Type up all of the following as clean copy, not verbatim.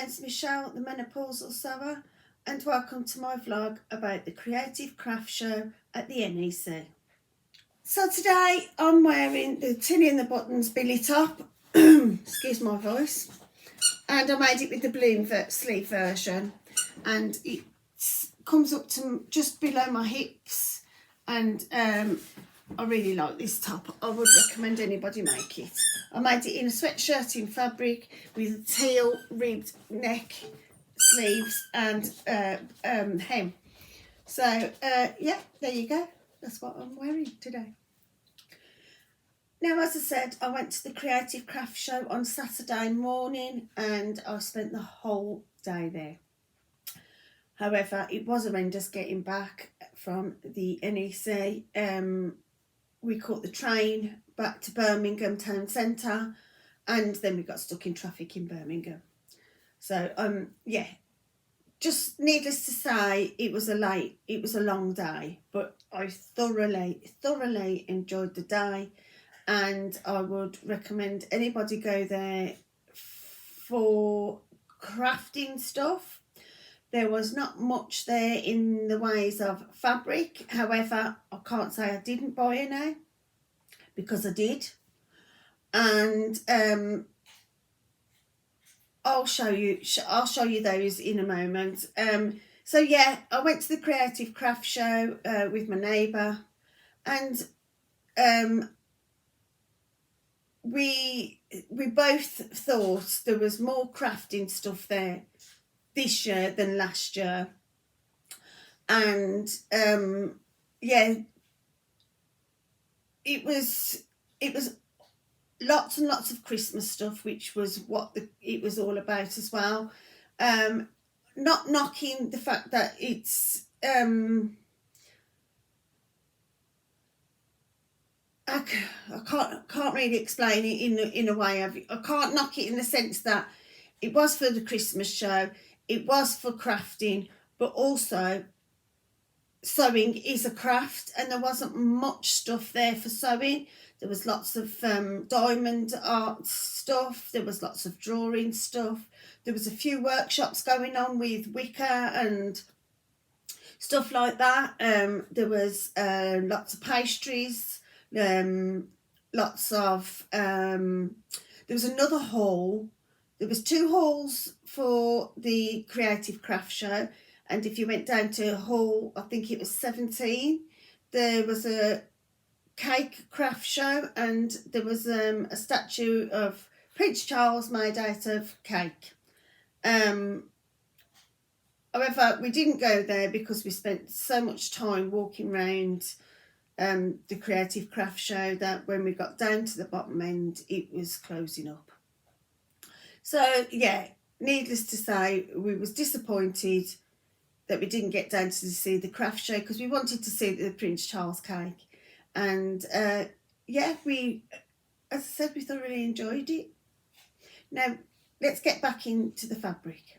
name's Michelle, the Menopausal Sewer, and welcome to my vlog about the Creative Craft Show at the NEC. So today I'm wearing the Tilly and the Buttons billy top, excuse my voice, and I made it with the balloon sleeve version, and it comes up to just below my hips, and I really like this top. I would recommend anybody make it. I made it in a sweatshirt in fabric with teal ribbed neck, sleeves and hem. So yeah, there you go. That's what I'm wearing today. Now, as I said, I went to the Creative Craft Show on Saturday morning and I spent the whole day there. However, it was horrendous getting back from the NEC. We caught the train back to Birmingham town centre, and then we got stuck in traffic in Birmingham. So yeah, just needless to say, it was a long day, but I thoroughly enjoyed the day, and I would recommend anybody go there for crafting stuff. There was not much there in the ways of fabric. However, I can't say I didn't buy any, because I did. And I'll show you those in a moment. So yeah, I went to the Creative Craft Show with my neighbour, and we both thought there was more crafting stuff there this year than last year. And yeah, it was lots and lots of Christmas stuff, which was what it was all about as well. Not knocking the fact that it's I can't really explain it in a way. I can't knock it in the sense that it was for the Christmas show, it was for crafting, but also sewing is a craft, and there wasn't much stuff there for sewing. There was lots of diamond art stuff, there was lots of drawing stuff, there was a few workshops going on with wicker and stuff like that. There was lots of pastries, lots of there was another hall. There was 2 halls for the Creative Craft Show, and if you went down to hall, I think it was 17, there was a cake craft show, and there was a statue of Prince Charles made out of cake. However, we didn't go there because we spent so much time walking around the Creative Craft Show that when we got down to the bottom end, it was closing up. So yeah, needless to say, we was disappointed that we didn't get down to see the craft show, because we wanted to see the Prince Charles cake. And yeah, as I said, we thoroughly enjoyed it. Now, let's get back into the fabric.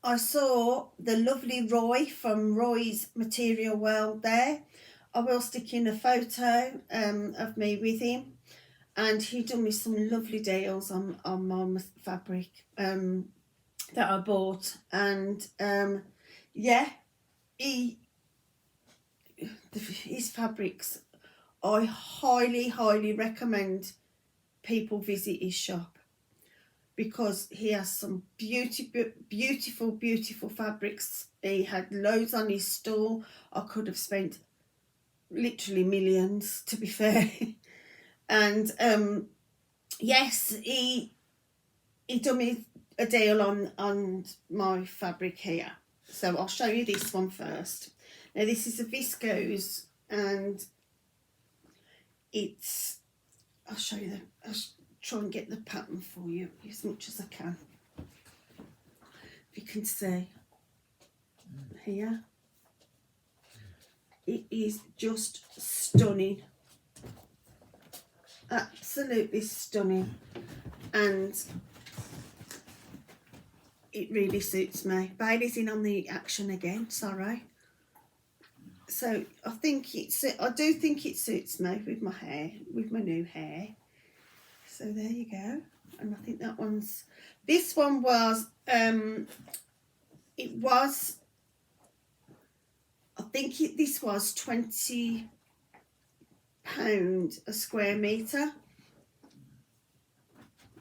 I saw the lovely Roy from Roy's Material World there. I will stick in a photo of me with him, and he done me some lovely deals on my fabric that I bought. And yeah, his fabrics, I highly recommend people visit his shop, because he has some beautiful fabrics. He had loads on his store. I could have spent literally millions, to be fair. And yes, he done me a deal on my fabric here. So I'll show you this one first. Now, this is a viscose, and it's, I'll show you I'll try and get the pattern for you as much as I can. If you can see here, it is just stunning, absolutely stunning, and it really suits me. Bailey's in on the action again, sorry. So I do think it suits me with my hair, with my new hair. So there you go. And I think This one was, it was, I think this was £20 a square metre.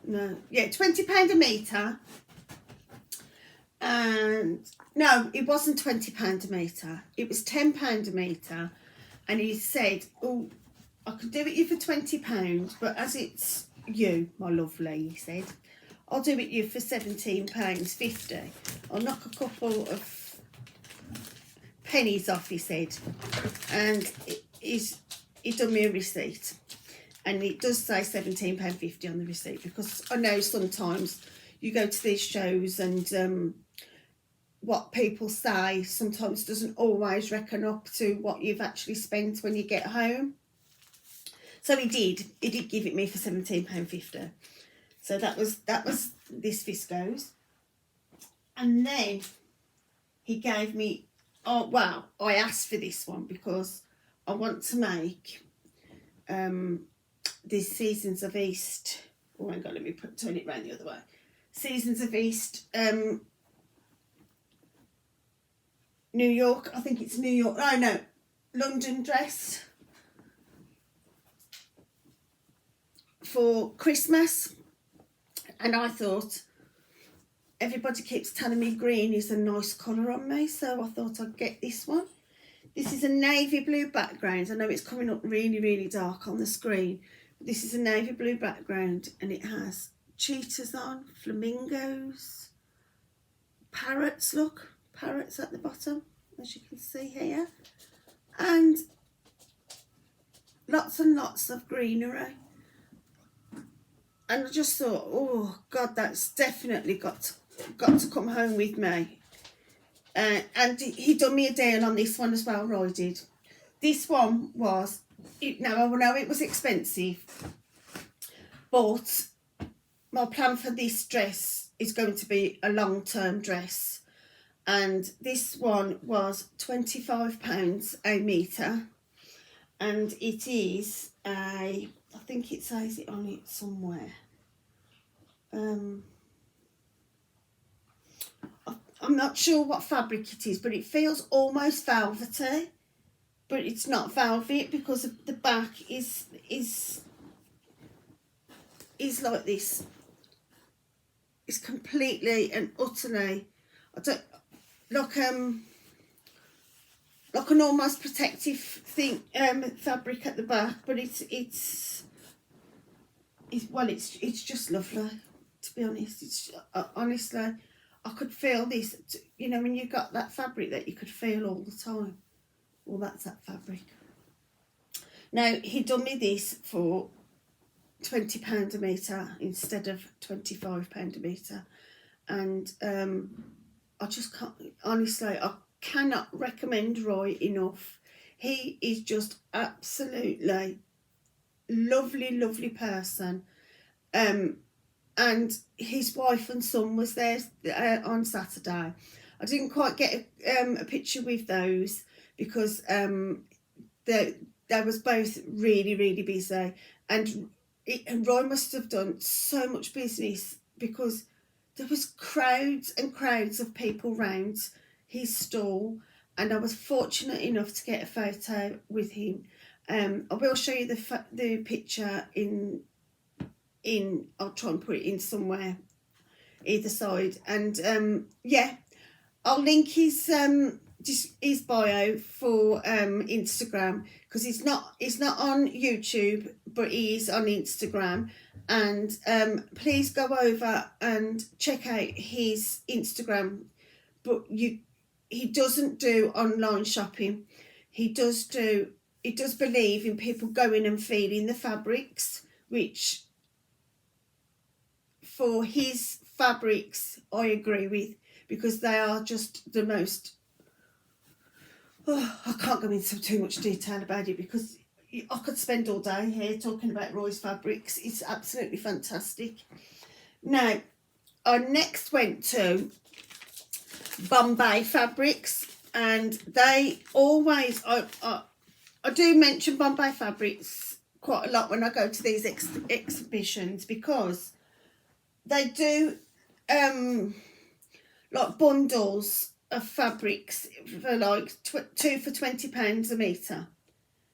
No, yeah, £20 a metre. And no, it wasn't £20 a metre. It was £10 a metre. And he said, oh, I could do it you for £20, but as it's you, my lovely, he said, I'll do it you for £17.50. I'll knock a couple of pennies off, he said. And he done me a receipt. And it does say £17.50 on the receipt, because I know sometimes you go to these shows and what people say sometimes doesn't always reckon up to what you've actually spent when you get home. So he did give it me for £17.50. So that was this viscose. And then he gave me, oh wow, I asked for this one because I want to make these Seasons of East. Oh hang on, let me turn it round the other way. Seasons of East, New York, I think it's New York, oh no, London dress for Christmas. And I thought, everybody keeps telling me green is a nice colour on me, so I thought I'd get this one. This is a navy blue background. I know it's coming up really, really dark on the screen. This is a navy blue background, and it has cheetahs on, flamingos, parrots, look, parrots at the bottom, as you can see here, and lots and lots of greenery. And I just thought, oh God, that's definitely got to come home with me. And he done me a deal on this one as well, Roy did. This one was, now I know it was expensive, but my plan for this dress is going to be a long-term dress. And this one was £25 a metre. And it is a, I think it says it on it somewhere. I'm not sure what fabric it is, but it feels almost velvety, but it's not velvet because the back is like this. It's completely and utterly, I don't like an almost protective thing, fabric at the back, but it's just lovely, to be honest. It's honestly, I could feel this, you know, when you got that fabric that you could feel all the time. Well, that's that fabric. Now, he done me this for £20 a metre instead of £25 a metre. And I just can't, honestly, I cannot recommend Roy enough. He is just absolutely lovely, lovely person. And his wife and son was there on Saturday. I didn't quite get a picture with those because they was both really, really busy. And Roy must have done so much business because there was crowds and crowds of people round his stall. And I was fortunate enough to get a photo with him. I will show you the picture in I'll try and put it in somewhere either side. And yeah, I'll link his bio for Instagram, because he's not on YouTube, but he is on Instagram. And please go over and check out his Instagram. But he doesn't do online shopping. He does believe in people going and feeling the fabrics, which for his fabrics I agree with, because they are just the most, I can't go into too much detail about it because I could spend all day here talking about Roy's fabrics. It's absolutely fantastic. Now, I next went to Bombay Fabrics, and they always, I do mention Bombay Fabrics quite a lot when I go to these exhibitions, because they do like bundles of fabrics for like two for £20 a metre.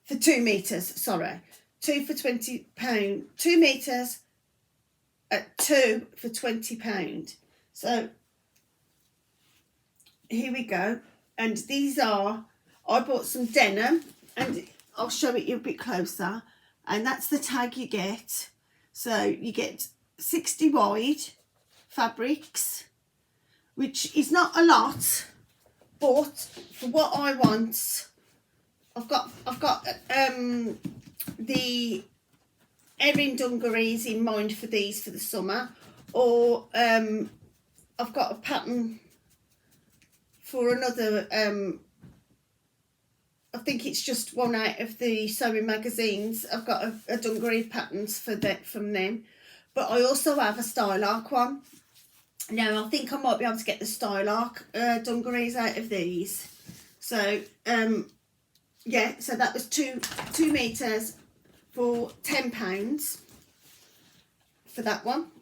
For 2 metres, sorry. 2 for £20. 2 metres at 2 for £20. So here we go. And these are, I bought some denim, and I'll show it you a bit closer. And that's the tag you get. So you get 60 wide fabrics, which is not a lot, but for what I want, I've got the erin dungarees in mind for these for the summer, or I've got a pattern for another. I think it's just one out of the sewing magazines. I've got a dungaree patterns for that from them, but I also have a style arc one. Now I think I might be able to get the style arc dungarees out of these. So yeah, so that was 2 metres for £10 for that one.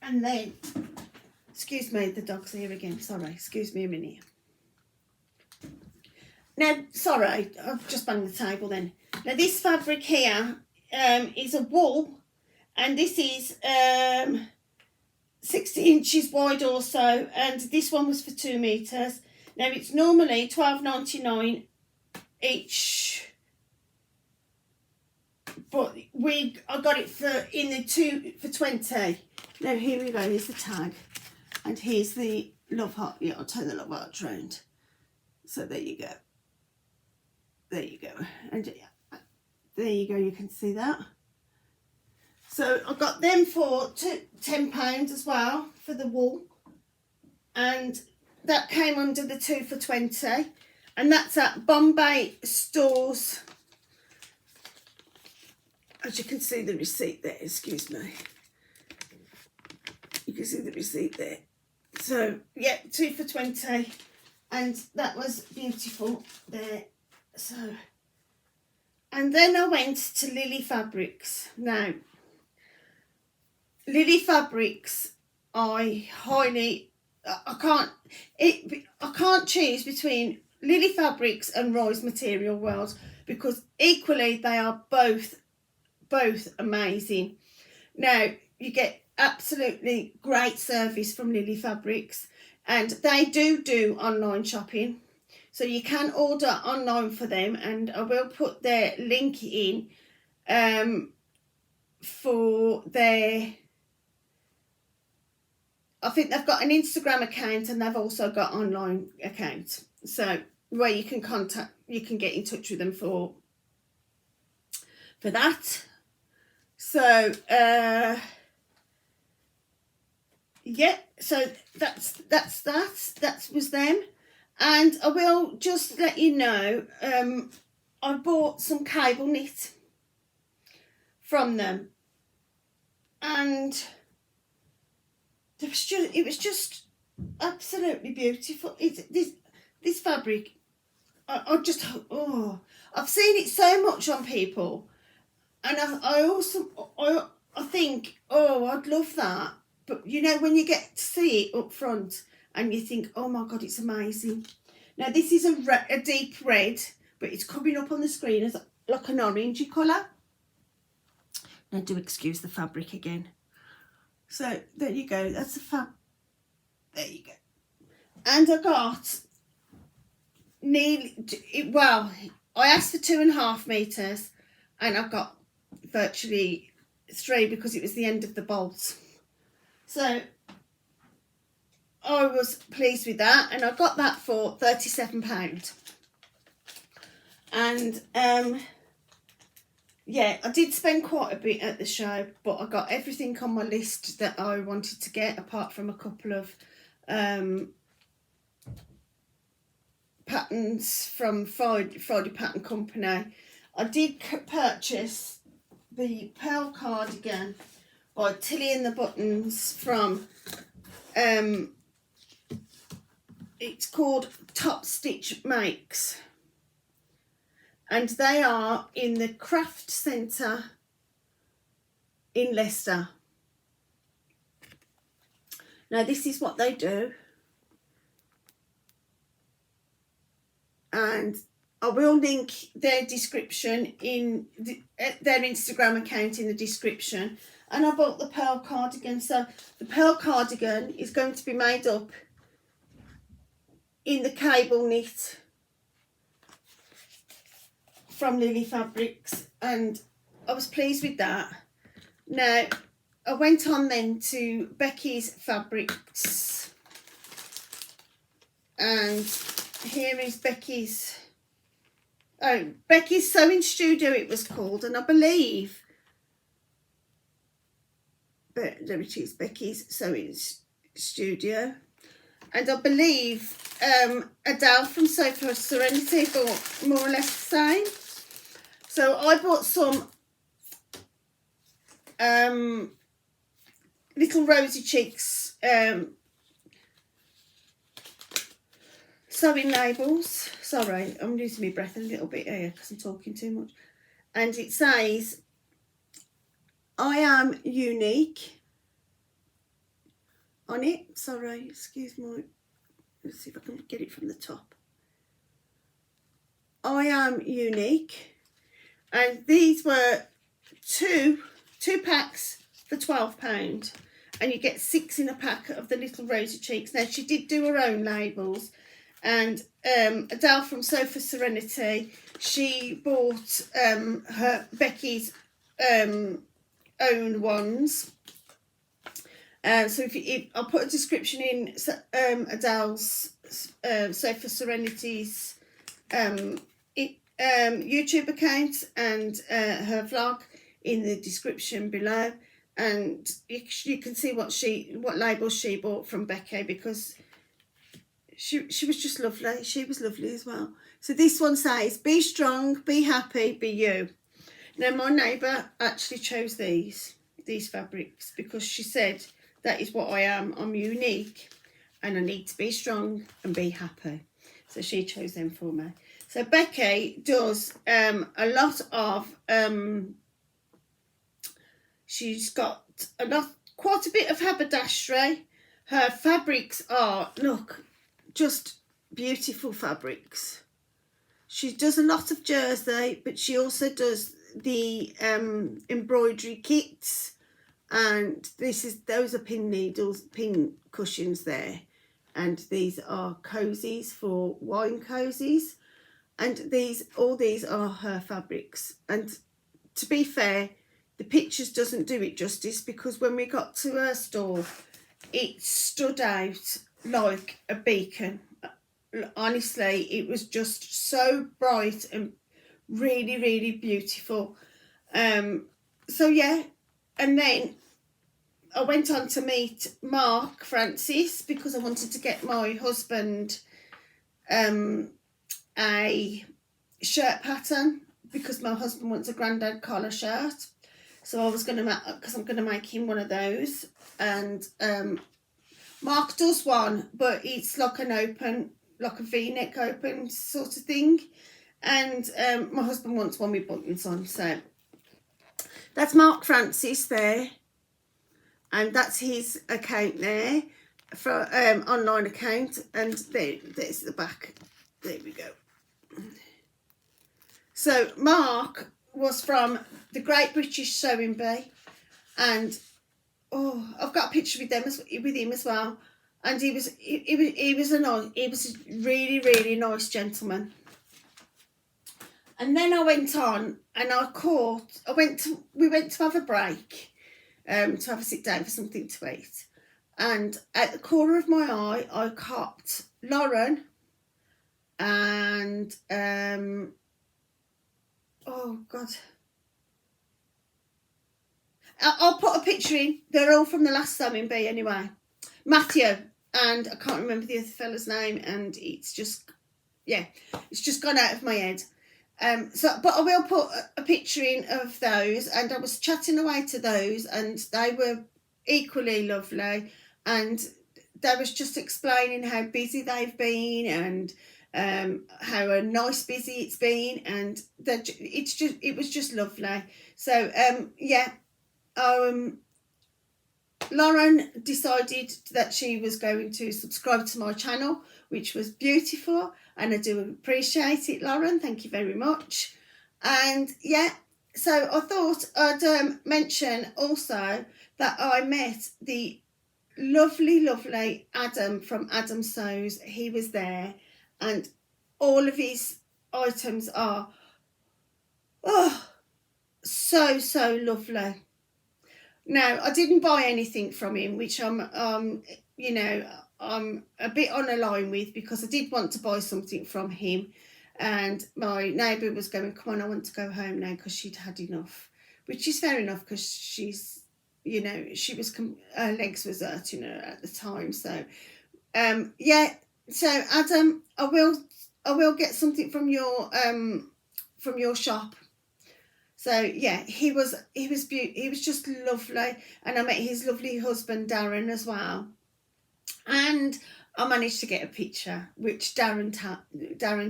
And then, excuse me, the dog's here again, sorry, excuse me a minute. Now, sorry, I've just banged the table then. Now this fabric here is a wool, and this is 60 inches wide also, and this one was for 2 metres. Now it's normally £12.99 each, but I got it in the 2 for 20. Now here we go, here's the tag, and here's the love heart. Yeah, I'll turn the love heart round. So there you go, there you go, and there you go, you can see that. So I got them for £10 as well for the wool, and that came under the 2 for 20. And that's at Bombay Stores. As you can see the receipt there, excuse me. You can see the receipt there. So, yeah, 2 for 20. And that was beautiful there. So, and then I went to Lily Fabrics. Now, Lily Fabrics, I can't choose between Lily Fabrics and Rise Material World, because equally they are both amazing. Now you get absolutely great service from Lily Fabrics, and they do online shopping, so you can order online for them, and I will put their link in for their, I think they've got an Instagram account, and they've also got online account, so where you can get in touch with them for that. So yeah, so that was them. And I will just let you know, I bought some cable knit from them, and it was just absolutely beautiful. This fabric, I've seen it so much on people, and I think, oh, I'd love that. But you know, when you get to see it up front, and you think, oh my God, it's amazing. Now this is a deep red, but it's coming up on the screen as like an orangey colour. Now do excuse the fabric again. So there you go, that's the there you go. And I got I asked for 2.5 metres, and I got virtually 3 because it was the end of the bolts. So I was pleased with that, and I got that for £37. And yeah, I did spend quite a bit at the show, but I got everything on my list that I wanted to get, apart from a couple of patterns from Friday Pattern Company. I did purchase the Pearl Cardigan by Tilly and the Buttons from it's called Top Stitch Makes, and they are in the Craft Centre in Leicester. Now this is what they do, and I will link their description in their Instagram account in the description. And I bought the pearl cardigan. So the pearl cardigan is going to be made up in the cable knit from Lily Fabrics, and I was pleased with that. Now I went on then to Becky's Fabrics, and here is Becky's Sewing Studio it was called, and I believe, but there it is, Becky's Sewing Studio, and I believe Adele from Sew for Serenity bought more or less the same. So I bought some little rosy cheeks sewing labels. Sorry, I'm losing my breath a little bit here because I'm talking too much. And it says, I am unique on it. Sorry, excuse me. Let's see if I can get it from the top. I am unique. And these were two packs for £12. And you get 6 in a pack of the little rosy cheeks. Now, she did do her own labels. And Adele from Sew for Serenity, she bought Becky's own ones. So if I'll put a description in Adele's Sew for Serenity's YouTube account and her vlog in the description below, and you can see what labels she bought from Becky, because she was just lovely. She was lovely as well. So this one says, be strong, be happy, be you. Now my neighbour actually chose these fabrics because she said, that is what I am. I'm unique and I need to be strong and be happy. So she chose them for me. So Becky does a lot of, she's got quite a bit of haberdashery. Her fabrics are, look, just beautiful fabrics. She does a lot of jersey, but she also does the embroidery kits, and those are pin needles, pin cushions there, and these are cozies for wine cozies, and all these are her fabrics. And to be fair, the pictures doesn't do it justice, because when we got to her store, it stood out like a beacon. Honestly, it was just so bright and really, really beautiful. So yeah, and then I went on to meet Mark Francis because I wanted to get my husband a shirt pattern, because my husband wants a grandad collar shirt. So I was going to, because I'm going to make him one of those. And Mark does one, but it's like an open, like a V-neck open sort of thing. And my husband wants one with buttons on. So that's Mark Francis there. And that's his account there, for online account. And there's the back. There we go. So Mark was from the Great British Sewing Bee, and I've got a picture with him as well. And he was a really, really nice gentleman. And then I went on and we went to have a break, to have a sit down for something to eat. And at the corner of my eye, I copped Lauren and oh God, I'll put a picture in. They're all from the last Sewing Bee anyway. Matthew, and I can't remember the other fella's name, and it's just gone out of my head. But I will put a picture in of those, and I was chatting away to those, and they were equally lovely, and they was just explaining how busy they've been, and how a nice busy it's been, and it was just lovely. So yeah, Lauren decided that she was going to subscribe to my channel, which was beautiful, and I do appreciate it, Lauren. Thank you very much. And yeah, so I thought I'd mention also that I met the lovely Adam from Adam Sews. He was there, and all of his items are so lovely. Now, I didn't buy anything from him, which I'm you know, I'm a bit on a line with, because I did want to buy something from him, and my neighbour was going, come on, I want to go home now, because she'd had enough, which is fair enough, because she's, you know, she was, her legs was hurting her at the time. So yeah, so Adam, I will get something from your shop. So yeah, he was just lovely, and I met his lovely husband Darren as well, and I managed to get a picture, which Darren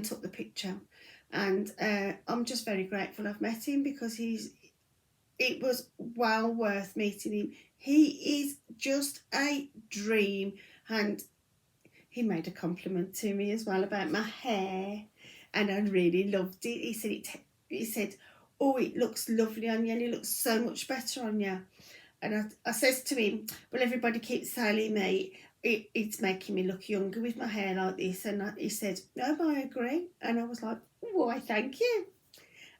took the picture, and I'm just very grateful I've met him, because it was well worth meeting him. He is just a dream, and he made a compliment to me as well about my hair, and I really loved it. He said, oh, it looks lovely on you, and it looks so much better on you. And I says to him, well, everybody keeps telling me it's making me look younger with my hair like this. And he said, no, I agree. And I was like, why, thank you.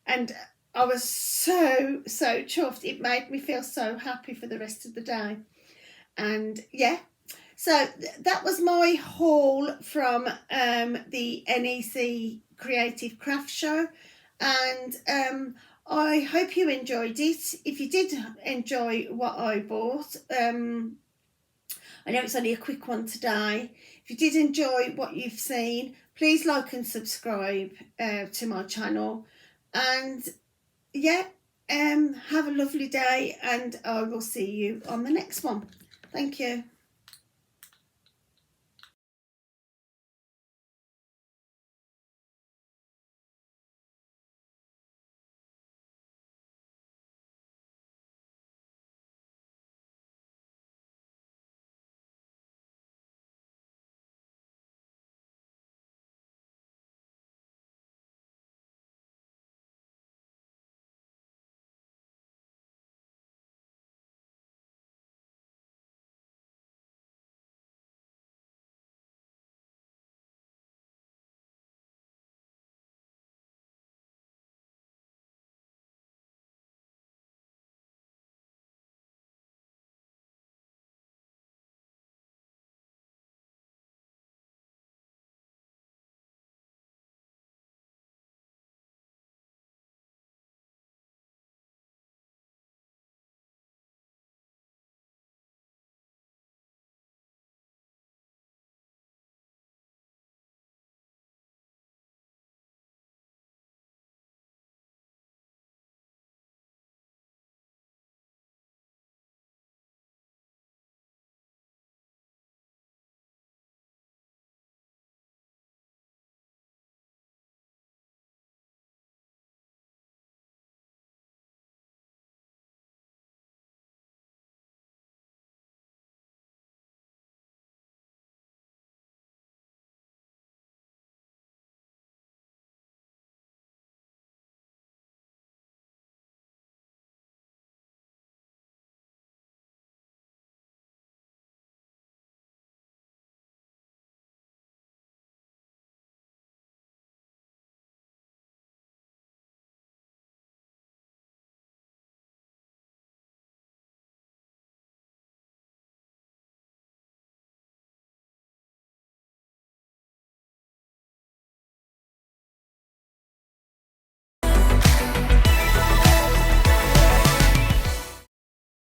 And I was so chuffed. It made me feel so happy for the rest of the day. And yeah, so that was my haul from the NEC Creative Craft Show. And I hope you enjoyed it. If you did enjoy what I bought, I know it's only a quick one today. If you did enjoy what you've seen, please like and subscribe to my channel. And yeah, have a lovely day, and I will see you on the next one. Thank you.